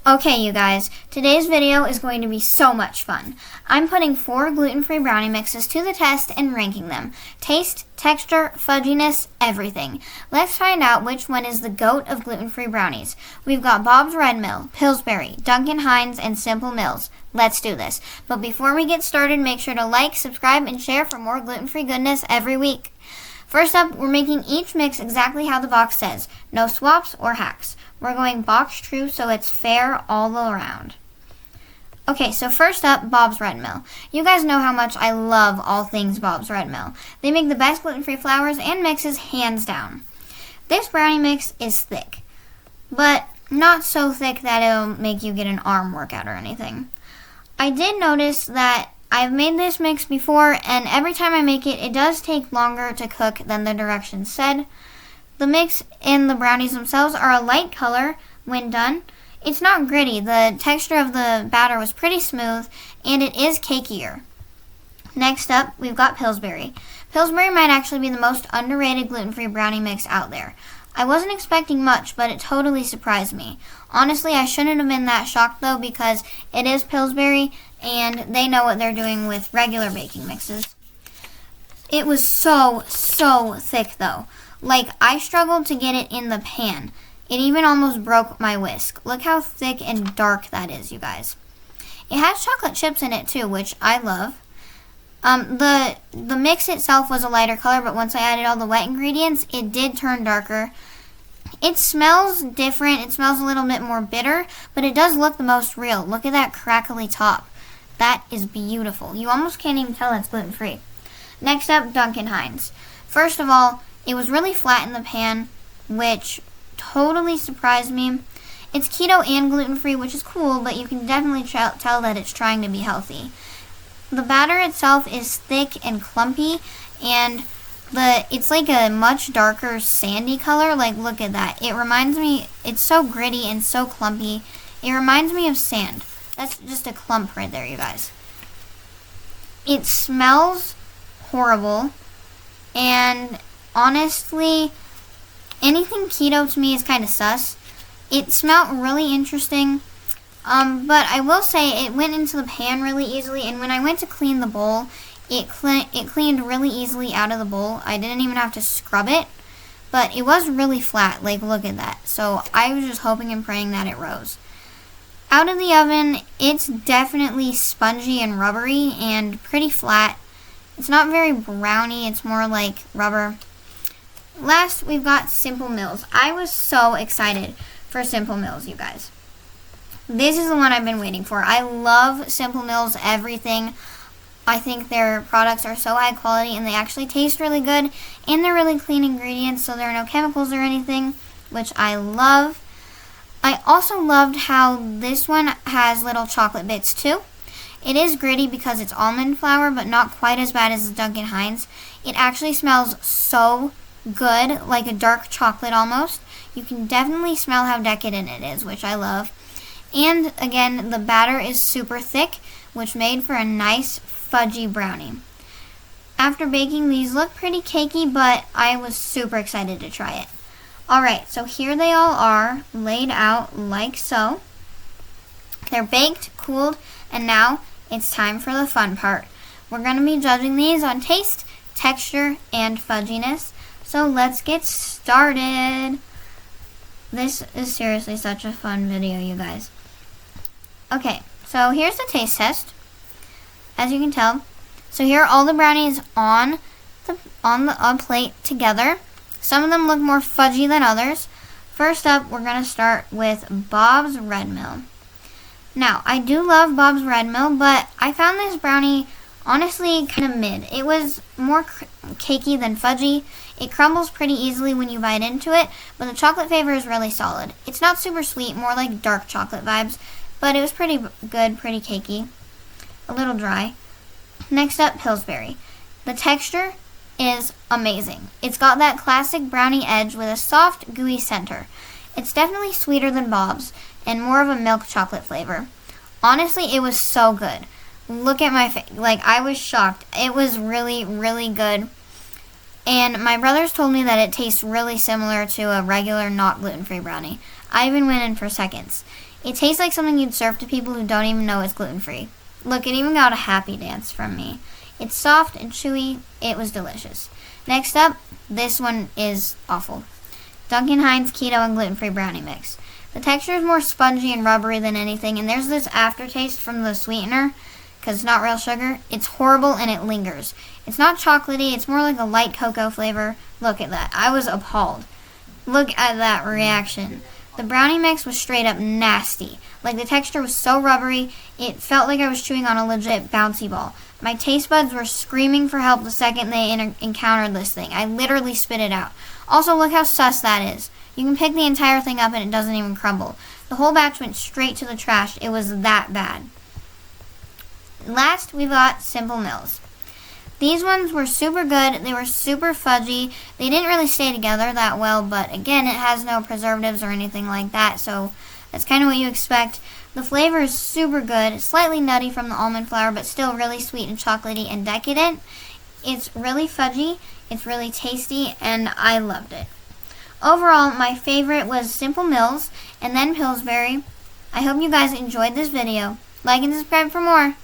Okay, you guys, today's video is going to be so much fun. I'm putting 4 gluten-free brownie mixes to the test and ranking them. Taste, texture, fudginess, everything. Let's find out which one is the GOAT of gluten-free brownies. We've got Bob's Red Mill, Pillsbury, Duncan Hines, and Simple Mills. Let's do this. But before we get started, make sure to like, subscribe, and share for more gluten-free goodness every week. First up, we're making each mix exactly how the box says. No swaps or hacks. We're going box true so it's fair all around. Okay, so first up, Bob's Red Mill. You guys know how much I love all things Bob's Red Mill. They make the best gluten-free flours and mixes hands down. This brownie mix is thick, but not so thick that it'll make you get an arm workout or anything. I did notice that I've made this mix before, and every time I make it, it does take longer to cook than the directions said. The mix and the brownies themselves are a light color when done. It's not gritty. The texture of the batter was pretty smooth, and it is cakier. Next up, we've got Pillsbury. Pillsbury might actually be the most underrated gluten-free brownie mix out there. I wasn't expecting much, but it totally surprised me. Honestly, I shouldn't have been that shocked though, because it is Pillsbury, and they know what they're doing with regular baking mixes. It was so thick though. Like, I struggled to get it in the pan. It even almost broke my whisk. Look how thick and dark that is, you guys. It has chocolate chips in it too, which I love. The mix itself was a lighter color, but once I added all the wet ingredients, it did turn darker. It smells different. It smells a little bit more bitter, but it does look the most real. Look at that crackly top. That is beautiful. You almost can't even tell it's gluten-free. Next up, Duncan Hines. First of all, it was really flat in the pan, which totally surprised me. It's keto and gluten-free, which is cool, but you can definitely tell that it's trying to be healthy. The batter itself is thick and clumpy, and it's like a much darker sandy color. Like, look at that. It reminds me, it's so gritty and so clumpy. It reminds me of sand. That's just a clump right there, you guys. It smells horrible, and honestly, anything keto to me is kind of sus. It smelled really interesting, but I will say it went into the pan really easily, and when I went to clean the bowl, it cleaned really easily out of the bowl. I didn't even have to scrub it, but it was really flat. Like, look at that. So I was just hoping and praying that it rose. Out of the oven, it's definitely spongy and rubbery and pretty flat. It's not very brownie, it's more like rubber. Last, we've got Simple Mills. I was so excited for Simple Mills, you guys. This is the one I've been waiting for. I love Simple Mills everything. I think their products are so high quality, and they actually taste really good, and they're really clean ingredients, so there are no chemicals or anything, which I love. I also loved how this one has little chocolate bits too. It is gritty because it's almond flour, but not quite as bad as the Duncan Hines. It actually smells so good, like a dark chocolate almost. You can definitely smell how decadent it is, which I love. And again, the batter is super thick, which made for a nice fudgy brownie. After baking, these look pretty cakey, but I was super excited to try it. Alright, so here they all are, laid out like so. They're baked, cooled, and now it's time for the fun part. We're going to be judging these on taste, texture, and fudginess. So let's get started. This is seriously such a fun video, you guys. Okay, so here's the taste test. As you can tell, so here are all the brownies on the plate together. Some of them look more fudgy than others. First up, we're going to start with Bob's Red Mill. Now, I do love Bob's Red Mill, but I found this brownie honestly kind of mid. It was more cakey than fudgy. It crumbles pretty easily when you bite into it, but the chocolate flavor is really solid. It's not super sweet, more like dark chocolate vibes, but it was pretty good, pretty cakey. A little dry. Next up, Pillsbury. The texture is amazing. It's got that classic brownie edge with a soft, gooey center. It's definitely sweeter than Bob's and more of a milk chocolate flavor. Honestly, it was so good. Look at my face. Like, I was shocked. It was really good. And my brothers told me that it tastes really similar to a regular not gluten-free brownie. I even went in for seconds. It tastes like something you'd serve to people who don't even know it's gluten-free. Look, it even got a happy dance from me. It's soft and chewy. It was delicious. Next up, this one is awful. Duncan Hines Keto and gluten-free brownie mix. The texture is more spongy and rubbery than anything, and there's this aftertaste from the sweetener, because it's not real sugar. It's horrible and it lingers. It's not chocolatey, it's more like a light cocoa flavor. Look at that. I was appalled. Look at that reaction. The brownie mix was straight up nasty. Like, the texture was so rubbery, it felt like I was chewing on a legit bouncy ball. My taste buds were screaming for help the second they encountered this thing. I literally spit it out. Also, look how sus that is. You can pick the entire thing up and it doesn't even crumble. The whole batch went straight to the trash. It was that bad. Last, we've got Simple Mills. These ones were super good. They were super fudgy. They didn't really stay together that well, but again, it has no preservatives or anything like that, so that's kind of what you expect. The flavor is super good, slightly nutty from the almond flour, but still really sweet and chocolatey and decadent. It's really fudgy, it's really tasty, and I loved it. Overall, my favorite was Simple Mills and then Pillsbury. I hope you guys enjoyed this video. Like and subscribe for more.